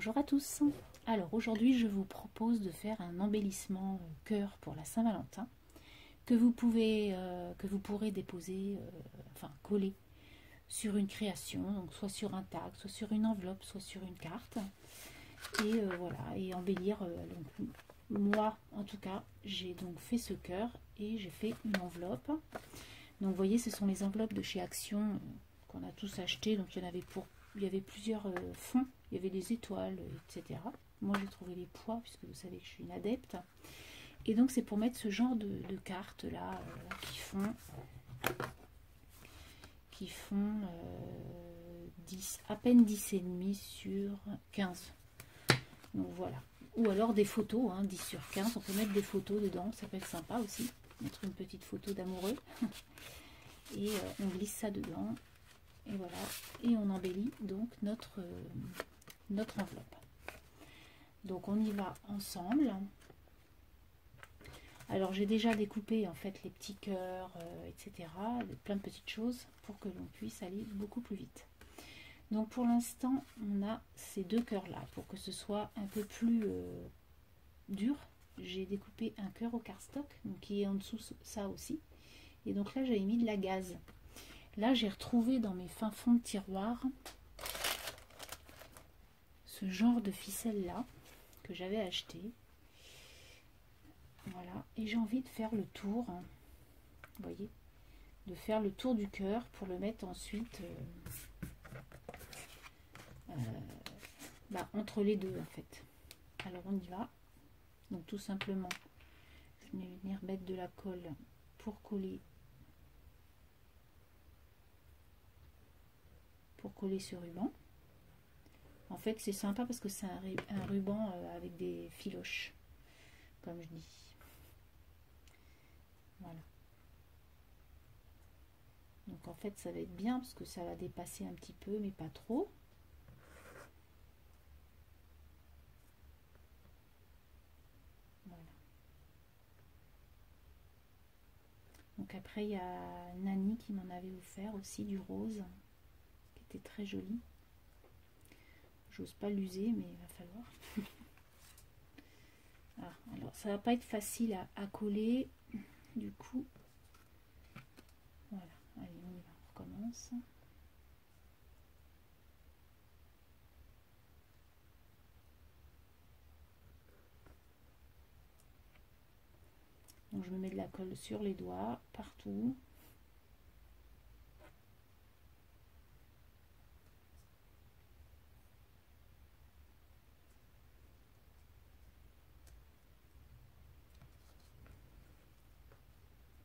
Bonjour à tous. Alors aujourd'hui je vous propose de faire un embellissement cœur pour la Saint-Valentin que vous pourrez déposer, coller sur une création, donc soit sur un tag, soit sur une enveloppe, soit sur une carte, et voilà, et embellir. Donc moi en tout cas j'ai donc fait ce cœur et j'ai fait une enveloppe. Donc vous voyez, ce sont les enveloppes de chez Action qu'on a tous acheté. Donc il y avait plusieurs fonds, il y avait des étoiles, etc. Moi j'ai trouvé les pois puisque vous savez que je suis une adepte. Et donc c'est pour mettre ce genre de cartes là qui font 10, à peine 10,5 sur 15. Donc voilà. Ou alors des photos, 10 sur 15. On peut mettre des photos dedans, ça peut être sympa aussi. Mettre une petite photo d'amoureux. Et on glisse ça dedans. Et voilà. Et on embellit donc notre enveloppe. Donc on y va ensemble. Alors j'ai déjà découpé en fait les petits cœurs, etc. Plein de petites choses pour que l'on puisse aller beaucoup plus vite. Donc pour l'instant on a ces deux cœurs là. Pour que ce soit un peu plus dur, j'ai découpé un cœur au cardstock, donc qui est en dessous ça aussi. Et donc là j'avais mis de la gaze. Là j'ai retrouvé dans mes fins fonds de tiroir ce genre de ficelle là que j'avais acheté. Voilà, et j'ai envie de faire le tour, vous voyez, de faire le tour du cœur pour le mettre ensuite entre les deux en fait. Alors on y va. Donc tout simplement, je vais venir mettre de la colle pour coller ce ruban. En fait c'est sympa parce que c'est un ruban avec des filoches, comme je dis. Voilà. Donc en fait ça va être bien parce que ça va dépasser un petit peu mais pas trop. Voilà. Donc après il y a Nani qui m'en avait offert aussi du rose qui était très joli. J'ose pas l'user mais il va falloir. Alors ça va pas être facile à coller du coup. Voilà, allez on y va, on recommence. Donc je me mets de la colle sur les doigts, partout.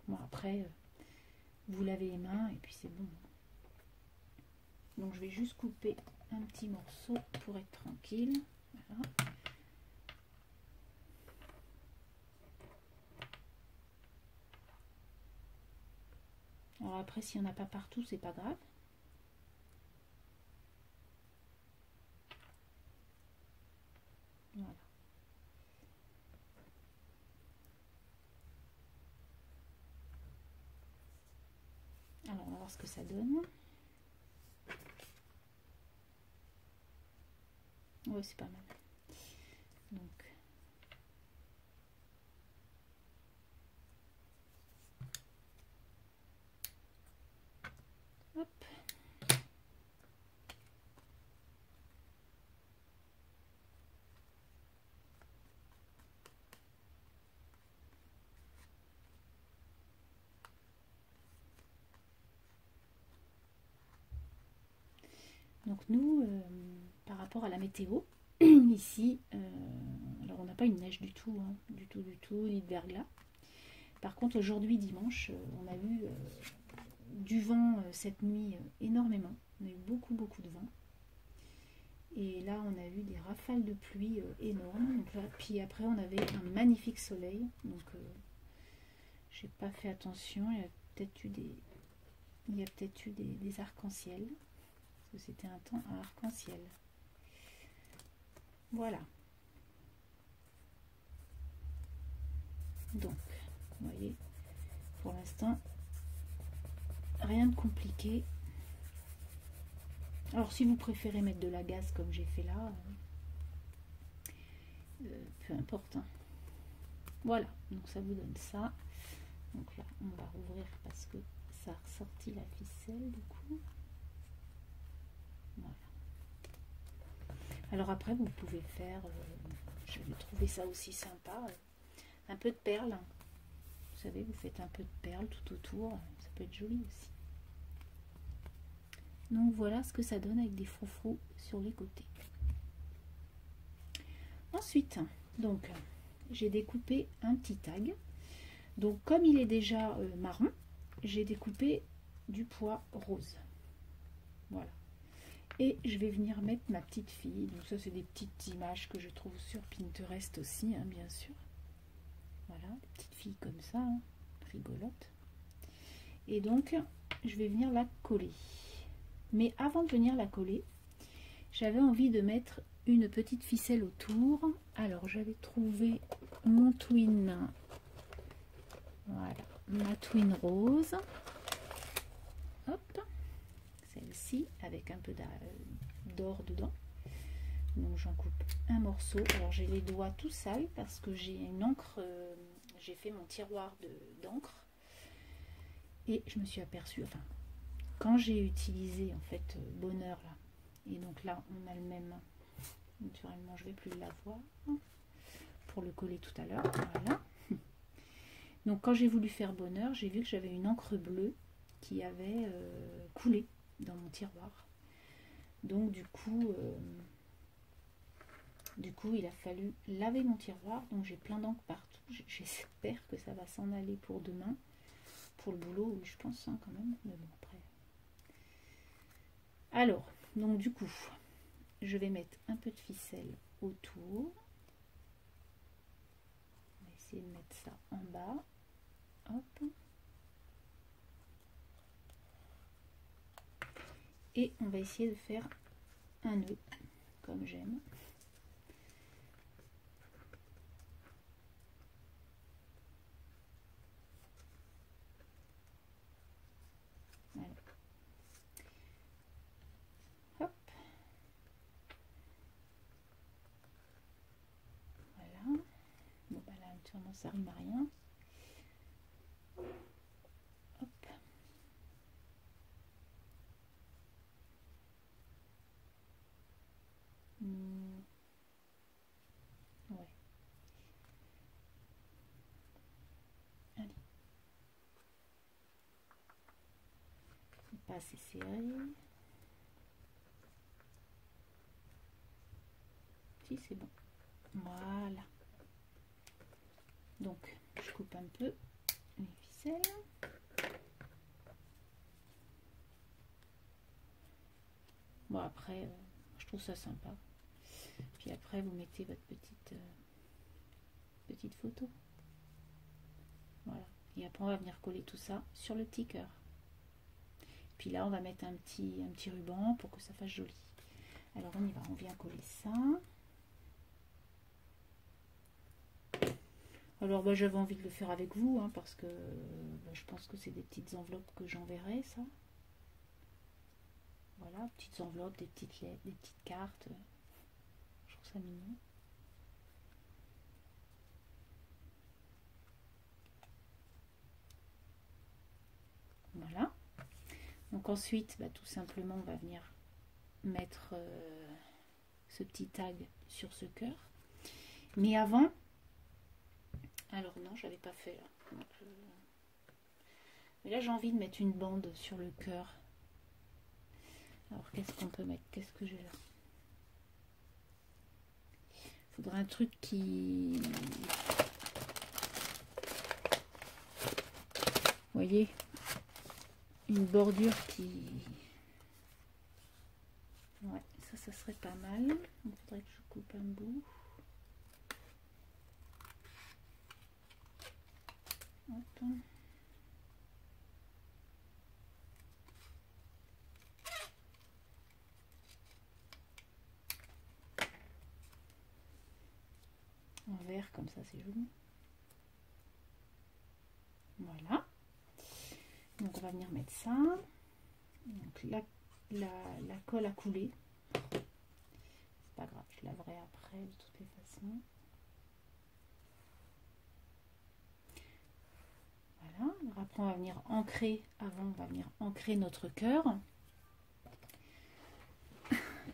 Bon après, vous lavez les mains et puis c'est bon. Donc je vais juste couper un petit morceau pour être tranquille. Voilà. Alors après, s'il n'y en a pas partout, c'est pas grave. Voilà. Alors on va voir ce que ça donne. Ouais, c'est pas mal. Donc hop. Donc nous, par rapport à la météo, ici, alors on n'a pas une neige du tout, du tout, ni de verglas. Par contre, aujourd'hui, dimanche, on a eu du vent cette nuit énormément. On a eu beaucoup de vent. Et là, on a eu des rafales de pluie énormes. Donc là, puis après, on avait un magnifique soleil. Donc, j'ai pas fait attention. Il y a peut-être eu des arcs-en-ciel. Parce que c'était un temps à arc-en-ciel. Voilà. Donc, vous voyez, pour l'instant, rien de compliqué. Alors, si vous préférez mettre de la gaze comme j'ai fait là, peu importe. Hein. Voilà, donc ça vous donne ça. Donc là, on va rouvrir parce que ça a ressorti la ficelle du coup. Voilà. Alors après, vous pouvez faire, je vais trouver ça aussi sympa, un peu de perles. Vous savez, vous faites un peu de perles tout autour, ça peut être joli aussi. Donc voilà ce que ça donne avec des froufrous sur les côtés. Ensuite, donc j'ai découpé un petit tag. Donc comme il est déjà marron, j'ai découpé du pois rose. Voilà. Et je vais venir mettre ma petite fille. Donc ça c'est des petites images que je trouve sur Pinterest aussi, hein, bien sûr. Voilà, des petites filles comme ça, hein, rigolotes. Et donc je vais venir la coller. Mais avant de venir la coller, j'avais envie de mettre une petite ficelle autour. Alors j'avais trouvé mon twin. Voilà, ma twin rose. Hop, celle-ci avec un peu d'or dedans. Donc j'en coupe un morceau. Alors j'ai les doigts tout sales parce que j'ai une encre, j'ai fait mon tiroir d'encre et je me suis aperçue, enfin quand j'ai utilisé en fait Bonheur là, et donc là on a le même, naturellement je vais plus l'avoir pour le coller tout à l'heure. Voilà. Donc quand j'ai voulu faire Bonheur, j'ai vu que j'avais une encre bleue qui avait coulé dans mon tiroir. Donc du coup il a fallu laver mon tiroir. Donc j'ai plein d'encre partout. J'espère que ça va s'en aller pour demain. Pour le boulot, oui, je pense hein, quand même. Mais bon après. Alors, donc du coup, je vais mettre un peu de ficelle autour. On va essayer de mettre ça en bas. Hop. Et on va essayer de faire un nœud, comme j'aime. Voilà. Hop. Voilà. Bon, bah là, actuellement, ça rime à rien. Hop. Ouais. Allez. C'est pas assez serré. Si, c'est bon. Voilà. Donc, je coupe un peu les ficelles. Bon, après, je trouve ça sympa. Puis après, vous mettez votre petite photo. Voilà. Et après, on va venir coller tout ça sur le petit cœur. Puis là, on va mettre un petit ruban pour que ça fasse joli. Alors, on y va. On vient coller ça. Alors, bah, j'avais envie de le faire avec vous, hein, parce que bah, je pense que c'est des petites enveloppes que j'enverrai, ça. Voilà, petites enveloppes, des petites lettres, des petites cartes. Je trouve ça mignon. Voilà. Donc ensuite, bah, tout simplement, on va venir mettre ce petit tag sur ce cœur. Mais avant, alors non, j'avais pas fait là. Donc, mais là, j'ai envie de mettre une bande sur le cœur. Alors, qu'est-ce qu'on peut mettre? Qu'est-ce que j'ai là? Il faudrait un truc qui... Vous voyez? Une bordure qui... Ouais, ça serait pas mal. Il faudrait que je coupe un bout. Hop. En vert, comme ça, c'est joli. Voilà. Donc, on va venir mettre ça. Donc, la colle a coulé. C'est pas grave, je laverai après de toutes les façons. puisqu'on va venir ancrer, avant on va venir ancrer notre cœur.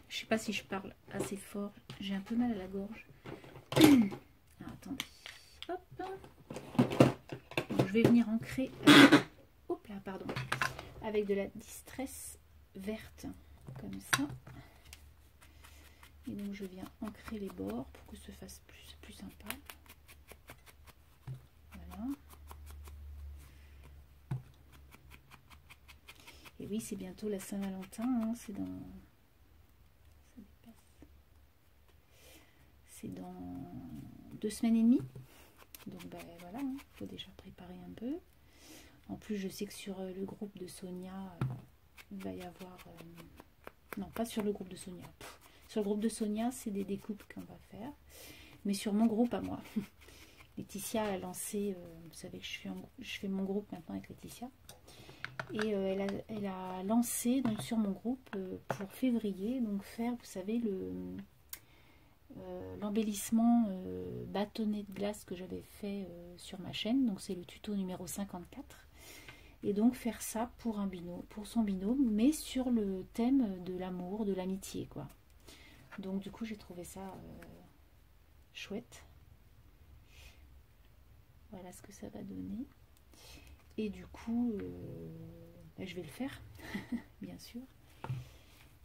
Je sais pas si je parle assez fort, j'ai un peu mal à la gorge. Alors, attendez. Hop. Donc, je vais venir ancrer avec, hop là, pardon, avec de la distress verte, comme ça. Et donc je viens ancrer les bords pour que ce fasse plus sympa. Voilà. Et oui, c'est bientôt la Saint-Valentin, hein, c'est dans... C'est dans 2 semaines et demie. Donc ben voilà, il faut déjà préparer un peu. En plus, je sais que sur le groupe de Sonia, il va y avoir... non, pas sur le groupe de Sonia. Sur le groupe de Sonia, c'est des découpes qu'on va faire. Mais sur mon groupe à moi, Laetitia a lancé... vous savez que je fais mon groupe maintenant avec Laetitia. Et elle a lancé donc, sur mon groupe pour février, donc faire, vous savez, l'embellissement bâtonnet de glace que j'avais fait sur ma chaîne. Donc c'est le tuto numéro 54. Et donc faire ça pour un binôme, pour son binôme, mais sur le thème de l'amour, de l'amitié, quoi. Donc du coup j'ai trouvé ça chouette. Voilà ce que ça va donner. Et du coup, ben, je vais le faire, bien sûr.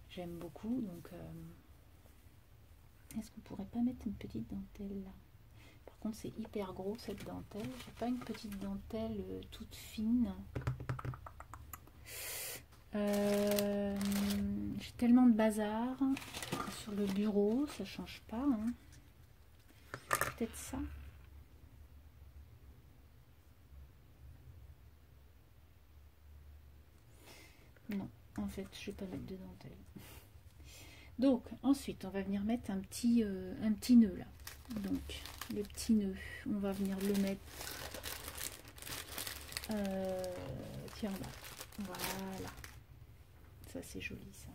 J'aime beaucoup, donc est-ce qu'on pourrait pas mettre une petite dentelle là? Par contre, c'est hyper gros cette dentelle. J'ai pas une petite dentelle toute fine. J'ai tellement de bazar sur le bureau, ça change pas. Hein. Peut-être ça. Non, en fait, je vais pas mettre de dentelle. Donc, ensuite, on va venir mettre un petit nœud là. Donc, le petit nœud, on va venir le mettre tiens là. Voilà. Ça, c'est joli, ça.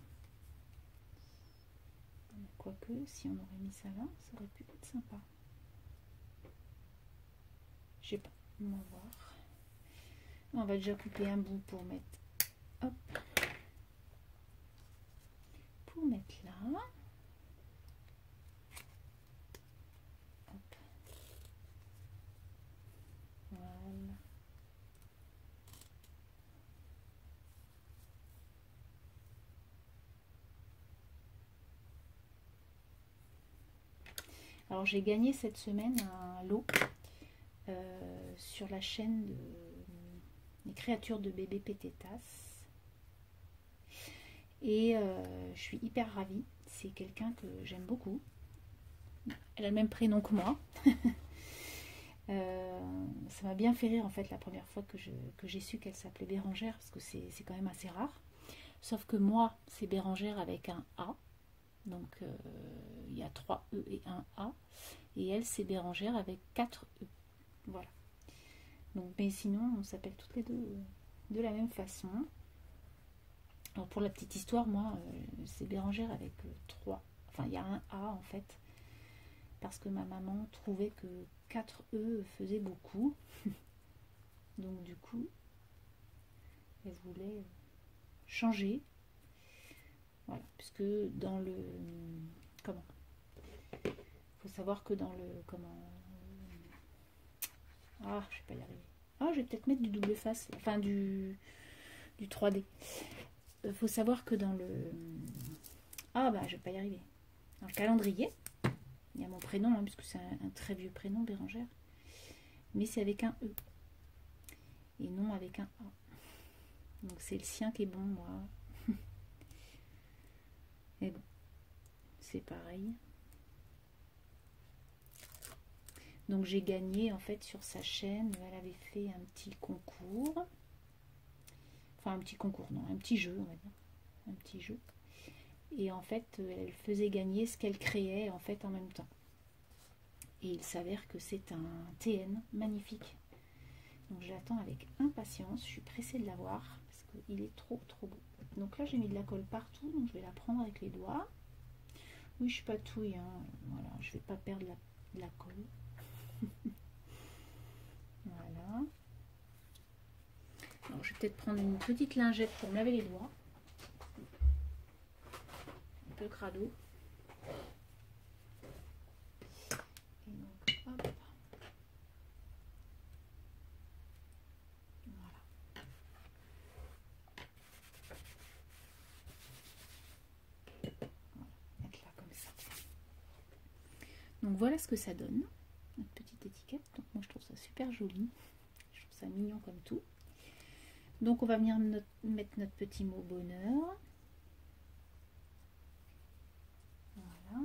Quoique, si on aurait mis ça là, ça aurait pu être sympa. Je sais pas, on va voir. On va déjà couper un bout pour mettre... Hop. Pour mettre là. Hop. Voilà. Alors j'ai gagné cette semaine un lot sur la chaîne des créatures de bébé Pététas. Et je suis hyper ravie. C'est quelqu'un que j'aime beaucoup. Elle a le même prénom que moi. Ça m'a bien fait rire en fait la première fois que j'ai su qu'elle s'appelait Bérangère, parce que c'est quand même assez rare. Sauf que moi, c'est Bérangère avec un A. Donc il y a 3 E et un A. Et elle, c'est Bérangère avec 4 E. Voilà. Donc, mais sinon, on s'appelle toutes les deux de la même façon. Alors pour la petite histoire, moi, c'est Bérangère avec 3. Enfin, il y a un A en fait. Parce que ma maman trouvait que 4 E faisait beaucoup. Donc du coup, elle voulait changer. Voilà, puisque dans le... Comment ? Il faut savoir que dans le... Comment... Ah, je vais pas y arriver. Ah, je vais peut-être mettre du double face. Enfin, du 3D. Il faut savoir que dans le... Ah, bah, je vais pas y arriver. Dans le calendrier, il y a mon prénom, hein, puisque c'est un très vieux prénom, Bérangère. Mais c'est avec un E. Et non avec un A. Donc c'est le sien qui est bon, moi. Mais bon, c'est pareil. Donc j'ai gagné en fait sur sa chaîne. Elle avait fait un petit concours. Enfin un petit concours, non, un petit jeu, on va dire. Un petit jeu. Et en fait, elle faisait gagner ce qu'elle créait en fait en même temps. Et il s'avère que c'est un TN magnifique. Donc je l'attends avec impatience. Je suis pressée de l'avoir parce qu'il est trop beau. Donc là j'ai mis de la colle partout. Donc je vais la prendre avec les doigts. Oui, je suis pas touille. Hein. Voilà, je vais pas perdre la colle. Voilà. je vais peut-être prendre une petite lingette pour me laver les doigts. Un peu crado. Et donc, hop. Voilà. Mettre là comme ça. Donc voilà ce que ça donne. Notre petite étiquette. Donc moi je trouve ça super joli. Je trouve ça mignon comme tout. Donc on va venir mettre notre petit mot bonheur. Voilà.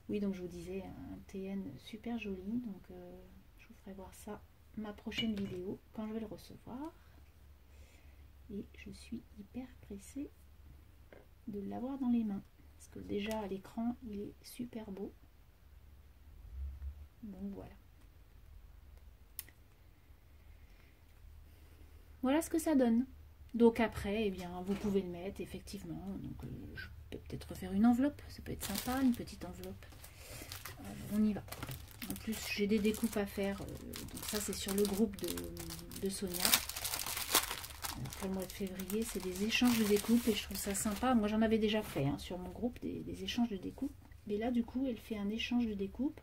Oui, donc je vous disais un TN super joli. Donc je vous ferai voir ça ma prochaine vidéo quand je vais le recevoir. Et je suis hyper pressée de l'avoir dans les mains. Parce que déjà à l'écran il est super beau. Donc voilà. Voilà ce que ça donne. Donc après, eh bien, vous pouvez le mettre, effectivement. Donc je peux peut-être refaire une enveloppe. Ça peut être sympa, une petite enveloppe. On y va. En plus, j'ai des découpes à faire. Donc ça, c'est sur le groupe de Sonia. Pour le mois de février, c'est des échanges de découpes. Et je trouve ça sympa. Moi, j'en avais déjà fait sur mon groupe, des échanges de découpes. Mais là, du coup, elle fait un échange de découpes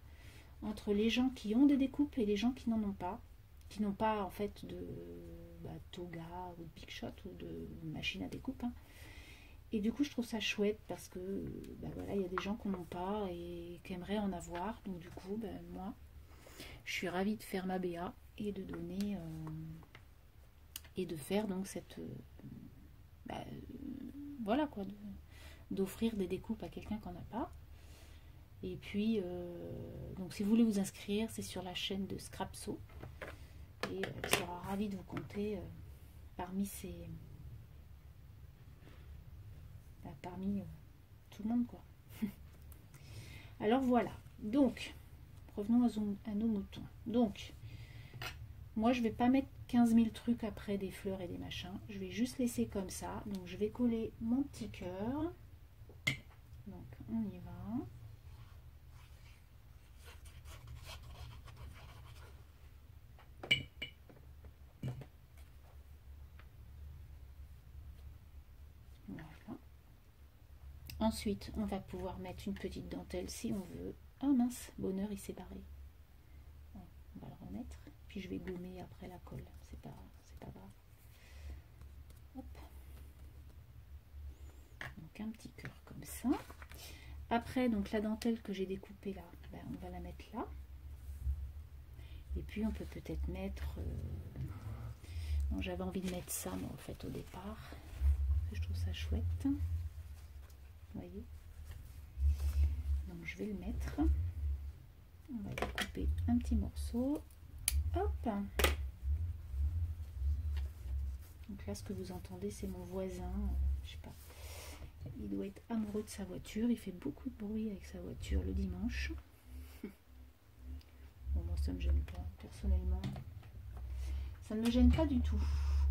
entre les gens qui ont des découpes et les gens qui n'en ont pas. Qui n'ont pas, en fait, de... Toga ou de Big Shot ou de machine à découpe. Et du coup, je trouve ça chouette parce que voilà, il y a des gens qui n'en ont pas et qui aimeraient en avoir. Donc du coup, moi, je suis ravie de faire ma BA et de donner et de faire donc cette voilà quoi, d'offrir des découpes à quelqu'un qui n'en a pas. Et puis, donc si vous voulez vous inscrire, c'est sur la chaîne de Scrapso. Et elle sera ravie de vous compter parmi tout le monde quoi. Alors voilà, donc revenons à nos moutons. Donc moi je vais pas mettre 15 000 trucs après des fleurs et des machins, je vais juste laisser comme ça. Donc je vais coller mon petit cœur. Donc on y va. Ensuite, on va pouvoir mettre une petite dentelle si on veut. Oh mince, bonheur, il s'est barré. Bon, on va le remettre. Puis je vais gommer après la colle. C'est pas grave. Hop. Donc un petit cœur comme ça. Après, donc la dentelle que j'ai découpée là, on va la mettre là. Et puis on peut peut-être mettre... Bon, j'avais envie de mettre ça, moi, en fait, au départ. Je trouve ça chouette. Vous voyez, donc je vais le mettre. On va découper un petit morceau. Hop. Donc là, ce que vous entendez, c'est mon voisin. Je sais pas. Il doit être amoureux de sa voiture. Il fait beaucoup de bruit avec sa voiture le dimanche. Bon, moi, ça me gêne pas. Personnellement, ça ne me gêne pas du tout.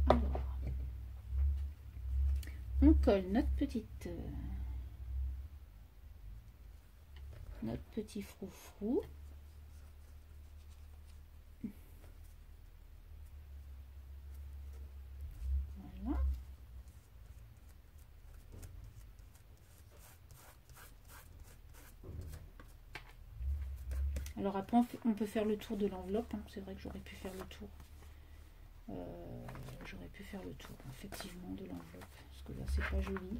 Alors, on colle notre petit froufrou. Voilà. Alors après, on peut faire le tour de l'enveloppe. C'est vrai que j'aurais pu faire le tour. Effectivement, de l'enveloppe. Parce que là, c'est pas joli.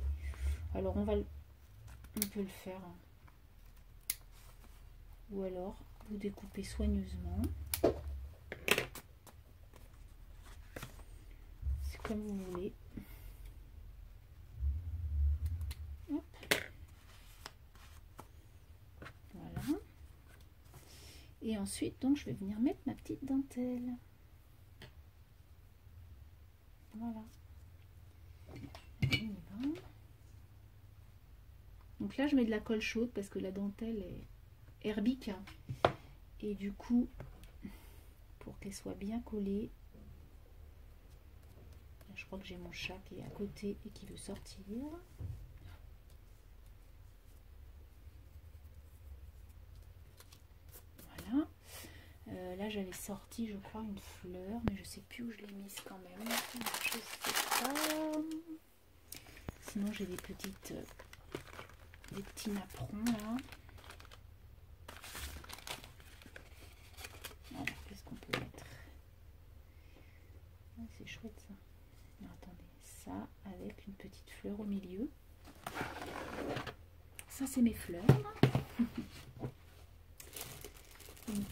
Alors, on peut le faire. Ou alors, vous découpez soigneusement. C'est comme vous voulez. Hop. Voilà. Et ensuite, donc, je vais venir mettre ma petite dentelle. Voilà. On y va. Donc là, je mets de la colle chaude parce que la dentelle est herbique. Et du coup, pour qu'elle soit bien collée, je crois que j'ai mon chat qui est à côté et qui veut sortir. Voilà. là j'avais sorti je crois une fleur, mais je sais plus où je l'ai mise quand même. Je sais pas. Sinon j'ai des petites des petits napperons là. Alors qu'est-ce qu'on peut mettre? Ah, c'est chouette ça. Alors, attendez, ça avec une petite fleur au milieu. Ça c'est mes fleurs. Une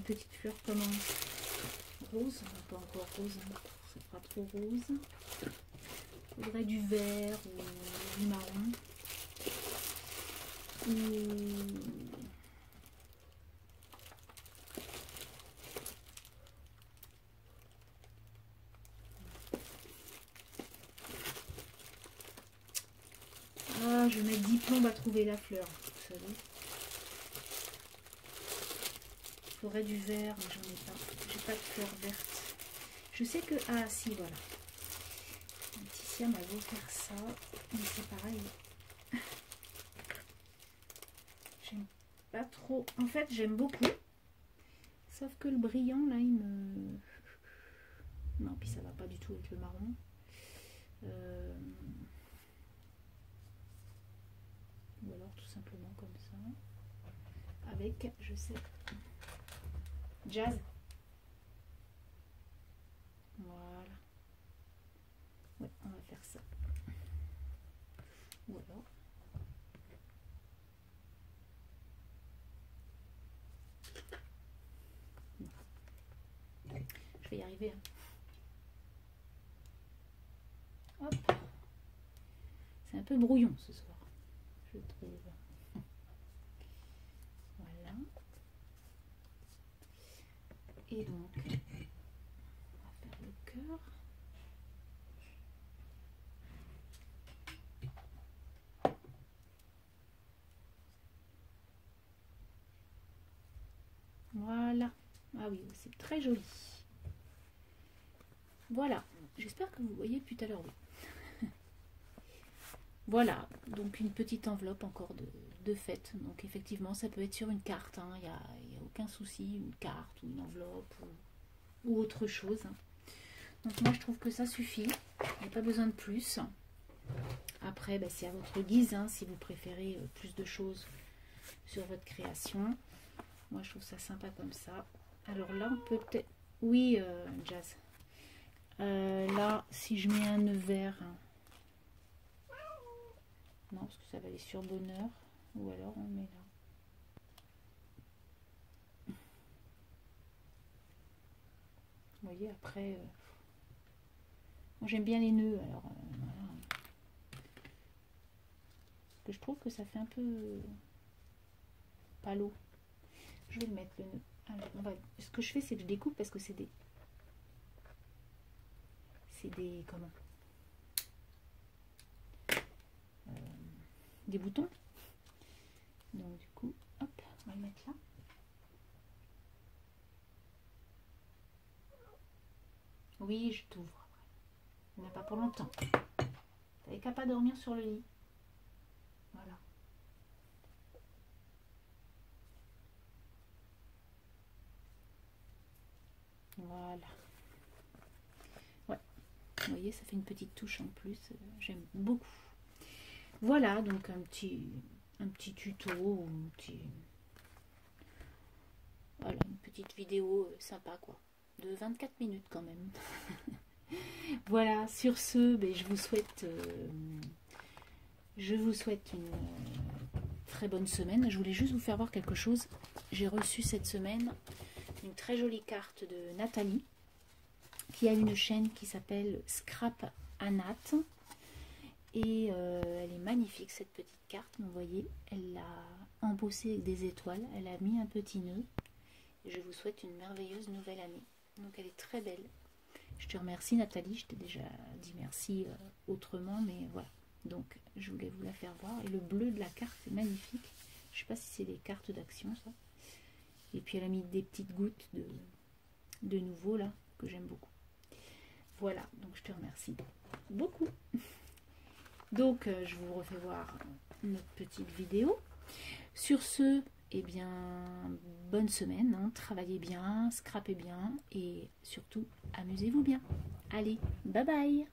petite fleur comment? Rose, pas encore rose, hein. C'est pas trop rose. Il faudrait du vert ou du marron. Ah, je vais mettre 10 plombes à trouver la fleur, vous savez. Il faudrait du vert, mais j'en ai pas. J'ai pas de fleur verte. Je sais que... Ah, si, voilà. Laetitia m'a offert ça, mais c'est pareil. J'aime pas trop. En fait, j'aime beaucoup. Sauf que le brillant, là, il me... Non, puis ça va pas du tout avec le marron. Ou alors tout simplement comme ça. Avec, je sais... Jazz. Voilà. Ouais, on va faire ça. Ou alors... Non. Je vais y arriver. Hein. Hop. C'est un peu brouillon ce soir, je trouve. Voilà. Et donc, on va faire le cœur. Voilà. Ah oui, c'est très joli. Voilà. J'espère que vous voyez tout à l'heure. Oui. Voilà. Donc une petite enveloppe encore de fête. Donc effectivement, ça peut être sur une carte. Il n'y a aucun souci. Une carte ou une enveloppe ou autre chose. Donc moi, je trouve que ça suffit. Il n'y a pas besoin de plus. Après, bah, c'est à votre guise. Si vous préférez plus de choses sur votre création. Moi, je trouve ça sympa comme ça. Alors là, on peut peut-être... Oui, Jazz. Là, si je mets un nœud vert... Non, parce que ça va aller sur bonheur. Ou alors, on met là. Vous voyez, après... Moi, j'aime bien les nœuds, alors... voilà. Parce que je trouve que ça fait un peu... palo. Je vais le mettre, le nœud. Alors, ce que je fais, c'est que je découpe parce que c'est des... Comment, des boutons. Donc du coup, hop, on va le mettre là. Oui, je t'ouvre. On n'a pas pour longtemps. T'avais qu'à pas dormir sur le lit. Voilà. Voilà. Ouais. Vous voyez, ça fait une petite touche en plus. J'aime beaucoup. Voilà, donc un petit tuto, voilà, une petite vidéo sympa quoi, de 24 minutes quand même. Voilà, sur ce, ben, je vous souhaite une très bonne semaine. Je voulais juste vous faire voir quelque chose. J'ai reçu cette semaine une très jolie carte de Nathalie, qui a une chaîne qui s'appelle Scrap Anat. Et elle est magnifique cette petite carte, vous voyez, elle l'a embossée avec des étoiles, elle a mis un petit nœud. Et je vous souhaite une merveilleuse nouvelle année. Donc elle est très belle. Je te remercie Nathalie, je t'ai déjà dit merci autrement, mais voilà. Donc je voulais vous la faire voir. Et le bleu de la carte est magnifique. Je sais pas si c'est des cartes d'action ça. Et puis elle a mis des petites gouttes de nouveau là, que j'aime beaucoup. Voilà, donc je te remercie beaucoup. Donc, je vous refais voir notre petite vidéo. Sur ce, eh bien, bonne semaine, hein. Travaillez bien, scrapez bien et surtout, amusez-vous bien. Allez, bye bye!